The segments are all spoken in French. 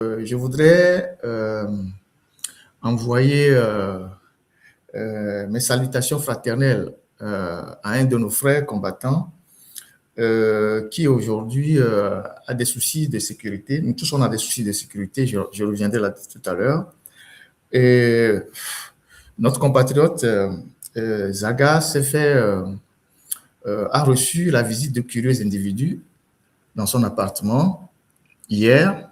Je voudrais envoyer mes salutations fraternelles à un de nos frères combattants qui aujourd'hui a des soucis de sécurité. Nous tous, on a des soucis de sécurité, je reviendrai là tout à l'heure. Et notre compatriote Zaga a reçu la visite de curieux individus dans son appartement hier.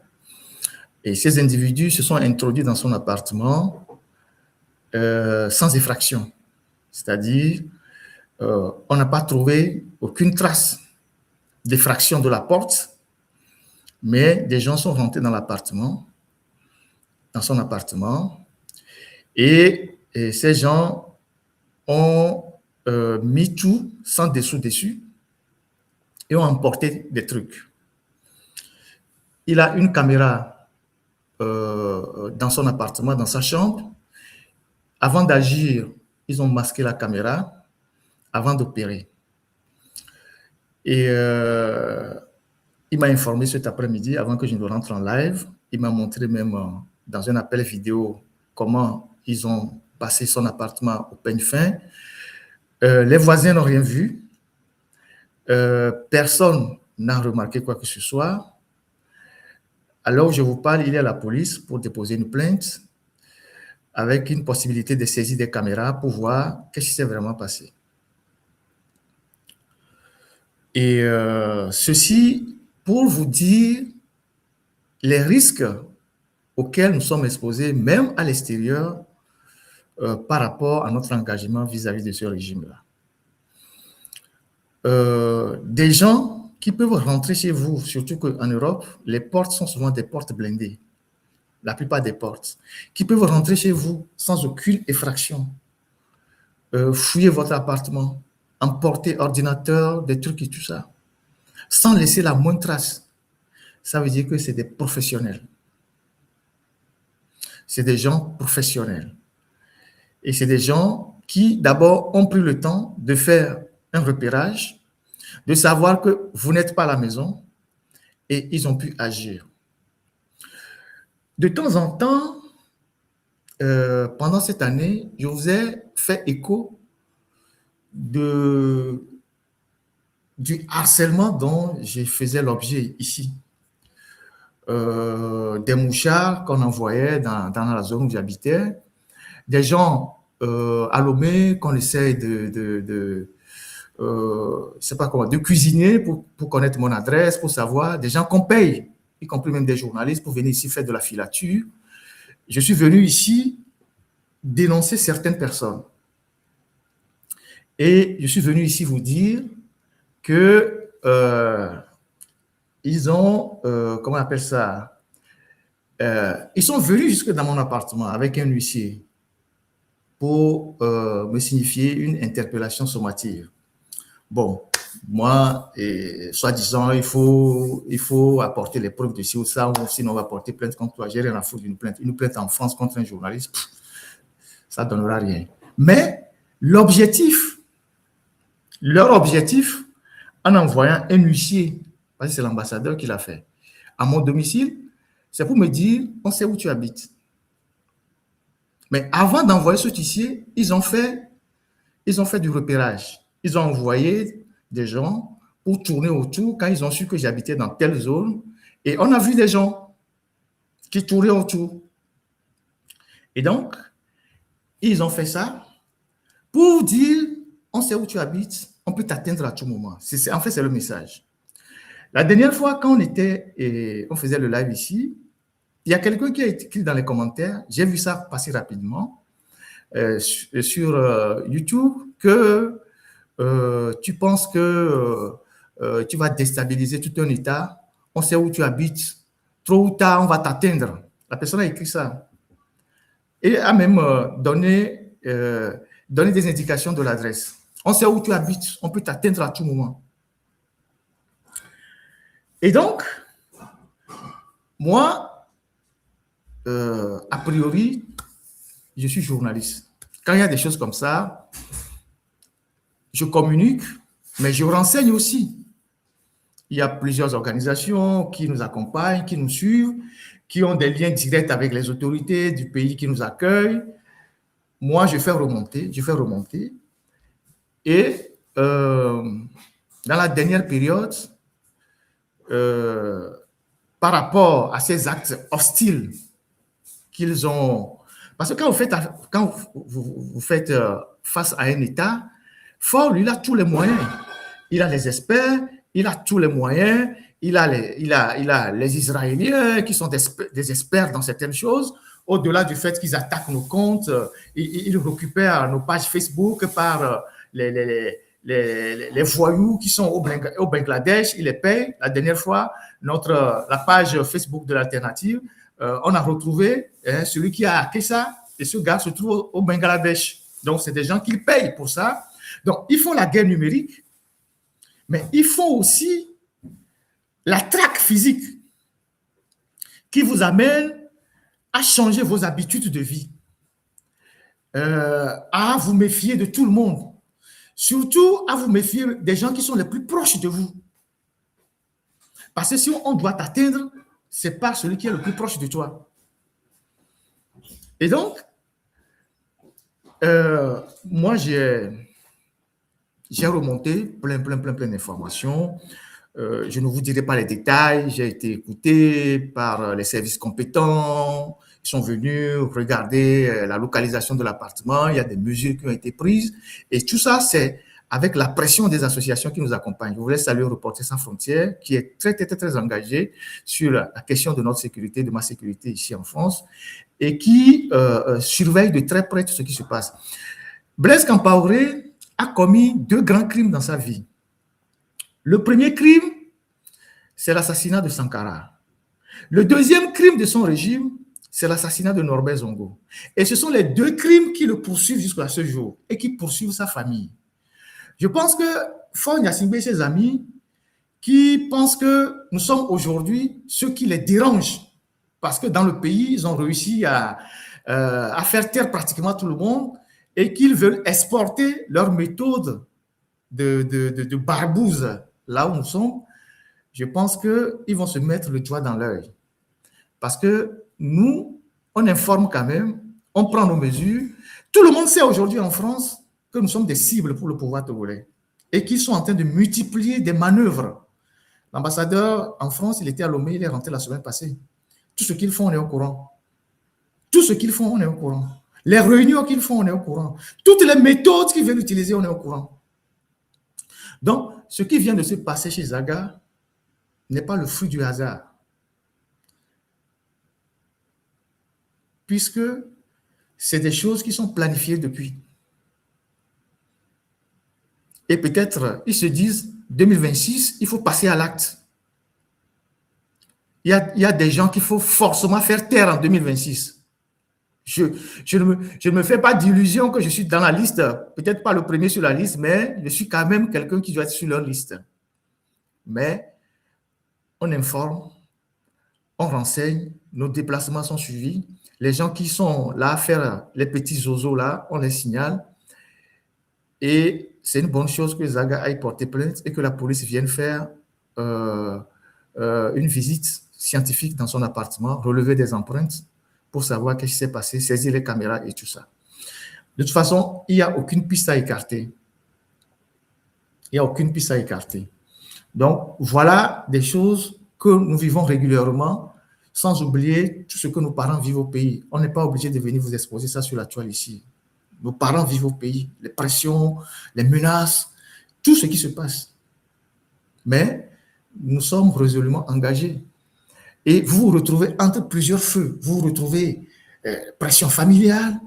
Et ces individus se sont introduits dans son appartement sans effraction. C'est-à-dire, on n'a pas trouvé aucune trace d'effraction de la porte, mais des gens sont rentrés dans son appartement, et ces gens ont mis tout sans dessous dessus et ont emporté des trucs. Il a une caméra dans son appartement, dans sa chambre. Avant d'agir, ils ont masqué la caméra avant d'opérer. Et il m'a informé cet après-midi, avant que je ne rentre en live, il m'a montré même dans un appel vidéo comment ils ont passé son appartement au peigne fin. Les voisins n'ont rien vu. Personne n'a remarqué quoi que ce soit. Alors où je vous parle, il y a la police pour déposer une plainte avec une possibilité de saisir des caméras pour voir qu'est-ce qui s'est vraiment passé. Et ceci pour vous dire les risques auxquels nous sommes exposés, même à l'extérieur, par rapport à notre engagement vis-à-vis de ce régime-là. Des gens qui peuvent rentrer chez vous, surtout qu'en Europe, les portes sont souvent des portes blindées, la plupart des portes, qui peuvent rentrer chez vous sans aucune effraction, fouiller votre appartement, emporter ordinateur, des trucs et tout ça, sans laisser la moindre trace. Ça veut dire que c'est des professionnels. C'est des gens professionnels. Et c'est des gens qui, d'abord, ont pris le temps de faire un repérage, de savoir que vous n'êtes pas à la maison, et ils ont pu agir. De temps en temps, pendant cette année, je vous ai fait écho du harcèlement dont je faisais l'objet ici. Des mouchards qu'on envoyait dans la zone où j'habitais, des gens à Lomé qu'on essaie de cuisiner pour connaître mon adresse, pour savoir, des gens qu'on paye, y compris même des journalistes, pour venir ici faire de la filature. Je suis venu ici dénoncer certaines personnes. Et je suis venu ici vous dire que ils ont, comment on appelle ça, ils sont venus jusque dans mon appartement avec un huissier pour me signifier une interpellation sommative. Bon, moi, soi-disant, il faut apporter les preuves de ci ou ça, ou sinon on va porter plainte contre toi. J'ai rien à foutre d'une plainte. Une plainte en France contre un journaliste, ça ne donnera rien. Mais leur objectif, en envoyant un huissier, parce que c'est l'ambassadeur qui l'a fait, à mon domicile, c'est pour me dire, on sait où tu habites. Mais avant d'envoyer ce huissier, ils ont fait du repérage. Ils ont envoyé des gens pour tourner autour quand ils ont su que j'habitais dans telle zone. Et on a vu des gens qui tournaient autour. Et donc, ils ont fait ça pour dire, on sait où tu habites, on peut t'atteindre à tout moment. En fait, c'est le message. La dernière fois, quand on faisait le live ici, il y a quelqu'un qui a écrit dans les commentaires, j'ai vu ça passer rapidement sur YouTube, que tu penses que tu vas déstabiliser tout un État, on sait où tu habites, trop ou tard, on va t'atteindre. La personne a écrit ça. Et a même donné des indications de l'adresse. On sait où tu habites, on peut t'atteindre à tout moment. Et donc, moi, a priori, je suis journaliste. Quand il y a des choses comme ça, je communique, mais je renseigne aussi. il y a plusieurs organisations qui nous accompagnent, qui nous suivent, qui ont des liens directs avec les autorités du pays qui nous accueillent. Moi, je fais remonter. Et dans la dernière période, par rapport à ces actes hostiles qu'ils ont... Parce que quand vous faites face à un État, fort, lui, il a tous les moyens. Il a les experts, il a tous les moyens, il a les Israéliens qui sont des experts dans certaines choses, au-delà du fait qu'ils attaquent nos comptes, ils récupèrent nos pages Facebook par les voyous qui sont au Bangladesh, ils les payent. La dernière fois, la page Facebook de l'Alternative, on a retrouvé celui qui a hacké ça, et ce gars se trouve au Bangladesh. Donc, c'est des gens qui payent pour ça. Donc, ils font la guerre numérique, mais ils font aussi la traque physique qui vous amène à changer vos habitudes de vie, à vous méfier de tout le monde, surtout à vous méfier des gens qui sont les plus proches de vous. Parce que si on doit t'atteindre, c'est pas celui qui est le plus proche de toi. Et donc, moi, j'ai remonté plein d'informations. Je ne vous dirai pas les détails. J'ai été écouté par les services compétents. Ils sont venus regarder la localisation de l'appartement. Il y a des mesures qui ont été prises. Et tout ça, c'est avec la pression des associations qui nous accompagnent. Je voulais saluer Reporters sans frontières, qui est très engagé sur la question de notre sécurité, de ma sécurité ici en France, et qui surveille de très près tout ce qui se passe. Blaise Compaoré a commis 2 grands crimes dans sa vie. Le premier crime, c'est l'assassinat de Sankara. Le deuxième crime de son régime, c'est l'assassinat de Norbert Zongo. Et ce sont les 2 crimes qui le poursuivent jusqu'à ce jour et qui poursuivent sa famille. Je pense que Faure Gnassingbé et ses amis qui pensent que nous sommes aujourd'hui ceux qui les dérangent parce que dans le pays, ils ont réussi à faire taire pratiquement tout le monde et qu'ils veulent exporter leur méthode de barbouze là où nous sommes, je pense qu'ils vont se mettre le doigt dans l'œil. Parce que nous, on informe quand même, on prend nos mesures. Tout le monde sait aujourd'hui en France que nous sommes des cibles pour le pouvoir togolais et qu'ils sont en train de multiplier des manœuvres. L'ambassadeur en France, il était à Lomé, il est rentré la semaine passée. Tout ce qu'ils font, on est au courant. Tout ce qu'ils font, on est au courant. Les réunions qu'ils font, on est au courant. Toutes les méthodes qu'ils veulent utiliser, on est au courant. Donc, ce qui vient de se passer chez Zaga n'est pas le fruit du hasard. Puisque c'est des choses qui sont planifiées depuis. Et peut-être, ils se disent, 2026, il faut passer à l'acte. Il y a des gens qu'il faut forcément faire taire en 2026. Je ne me fais pas d'illusion que je suis dans la liste, peut-être pas le premier sur la liste, mais je suis quand même quelqu'un qui doit être sur leur liste. Mais on informe, on renseigne, nos déplacements sont suivis. Les gens qui sont là à faire les petits zozos là, on les signale. Et c'est une bonne chose que Zaga aille porter plainte et que la police vienne faire une visite scientifique dans son appartement, relever des empreintes pour savoir qu'est-ce qui s'est passé, saisir les caméras et tout ça. De toute façon, il n'y a aucune piste à écarter. Il n'y a aucune piste à écarter. Donc, voilà des choses que nous vivons régulièrement, sans oublier tout ce que nos parents vivent au pays. On n'est pas obligé de venir vous exposer ça sur la toile ici. Nos parents vivent au pays, les pressions, les menaces, tout ce qui se passe. Mais nous sommes résolument engagés. Et vous vous retrouvez entre plusieurs feux. Vous vous retrouvez pression familiale,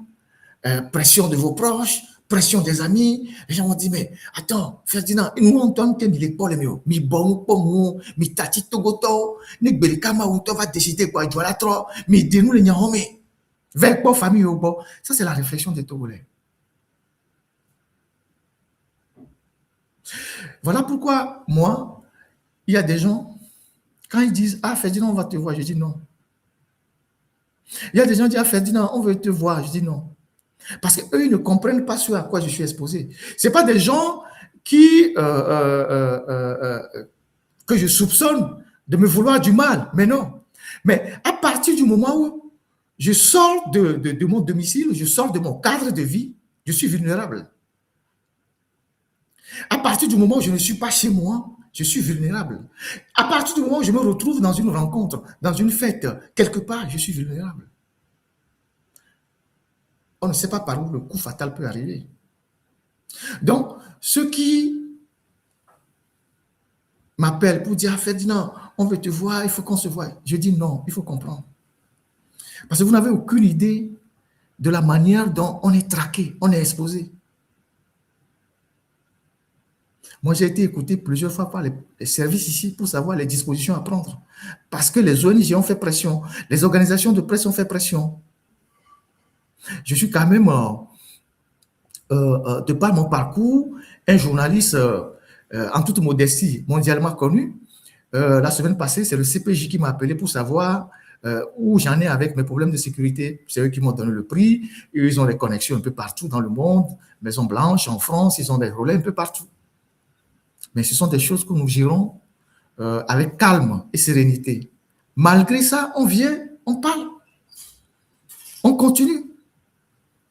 pression de vos proches, pression des amis. Les gens vont dire, mais attends, Ferdinand, nous on tombe que mi l'épaule, mi bon, mi tati togoto, ni belikama on va décider quoi, il doit la trop, mi de nous les nyahome. Vers quoi famille au bon. Ça, c'est la réflexion des Togolais. Voilà pourquoi, moi, il y a des gens, quand ils disent, ah, Ferdinand, on va te voir, je dis non. Il y a des gens qui disent, ah, Ferdinand, on veut te voir, je dis non. Parce qu'eux, ils ne comprennent pas ce à quoi je suis exposé. Ce n'est pas des gens qui que je soupçonne de me vouloir du mal. Mais non. Mais à partir du moment où je sors de mon domicile, je sors de mon cadre de vie, je suis vulnérable. À partir du moment où je ne suis pas chez moi, je suis vulnérable. À partir du moment où je me retrouve dans une rencontre, dans une fête, quelque part, je suis vulnérable. On ne sait pas par où le coup fatal peut arriver. Donc, ceux qui m'appellent pour dire, Ferdinand, on veut te voir, il faut qu'on se voie. Je dis non, il faut comprendre. Parce que vous n'avez aucune idée de la manière dont on est traqué, on est exposé. Moi, j'ai été écouté plusieurs fois par les services ici pour savoir les dispositions à prendre. Parce que les ONG ont fait pression, les organisations de presse ont fait pression. Je suis quand même, de par mon parcours, un journaliste en toute modestie mondialement connu. La semaine passée, c'est le CPJ qui m'a appelé pour savoir où j'en ai avec mes problèmes de sécurité. C'est eux qui m'ont donné le prix. Ils ont des connexions un peu partout dans le monde. Maison Blanche, en France, ils ont des relais un peu partout. Mais ce sont des choses que nous gérons avec calme et sérénité. Malgré ça, on vient, on parle, on continue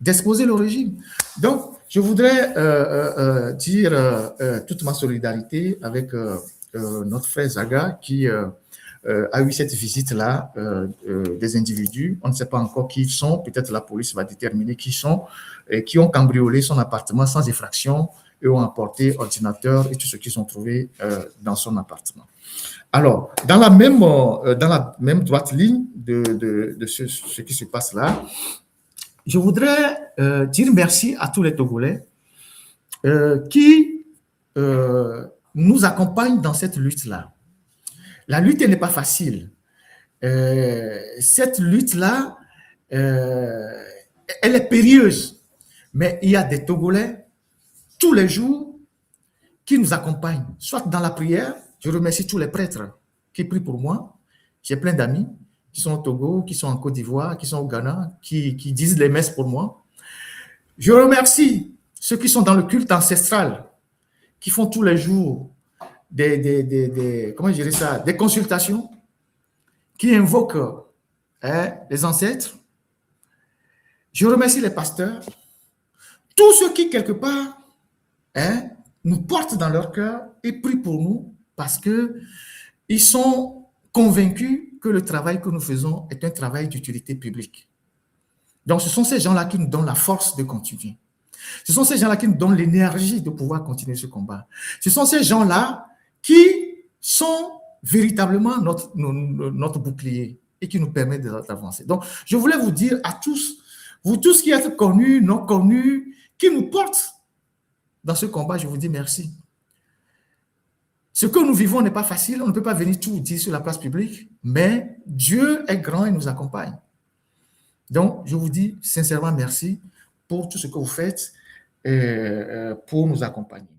d'exposer le régime. Donc, je voudrais dire toute ma solidarité avec notre frère Zaga qui a eu cette visite-là des individus. On ne sait pas encore qui ils sont. Peut-être la police va déterminer qui ils sont, et qui ont cambriolé son appartement sans effraction et ont emporté ordinateur et tout ce qu'ils ont trouvé dans son appartement. Alors, dans la même droite ligne de ce qui se passe là, je voudrais dire merci à tous les Togolais qui nous accompagnent dans cette lutte-là. La lutte n'est pas facile. Cette lutte-là, elle est périlleuse. Mais il y a des Togolais tous les jours qui nous accompagnent, soit dans la prière. Je remercie tous les prêtres qui prient pour moi. J'ai plein d'amis qui sont au Togo, qui sont en Côte d'Ivoire, qui sont au Ghana, qui disent les messes pour moi. Je remercie ceux qui sont dans le culte ancestral, qui font tous les jours comment je dirais ça, des consultations, qui invoquent les ancêtres. Je remercie les pasteurs, tous ceux qui, quelque part, nous portent dans leur cœur et prient pour nous parce qu'ils sont convaincus que le travail que nous faisons est un travail d'utilité publique. Donc, ce sont ces gens-là qui nous donnent la force de continuer. Ce sont ces gens-là qui nous donnent l'énergie de pouvoir continuer ce combat. Ce sont ces gens-là qui sont véritablement notre bouclier et qui nous permettent d'avancer. Donc, je voulais vous dire à tous, vous tous qui êtes connus, non connus, qui nous portent dans ce combat, je vous dis merci. Ce que nous vivons n'est pas facile, on ne peut pas venir tout dire sur la place publique, mais Dieu est grand et nous accompagne. Donc, je vous dis sincèrement merci pour tout ce que vous faites pour nous accompagner.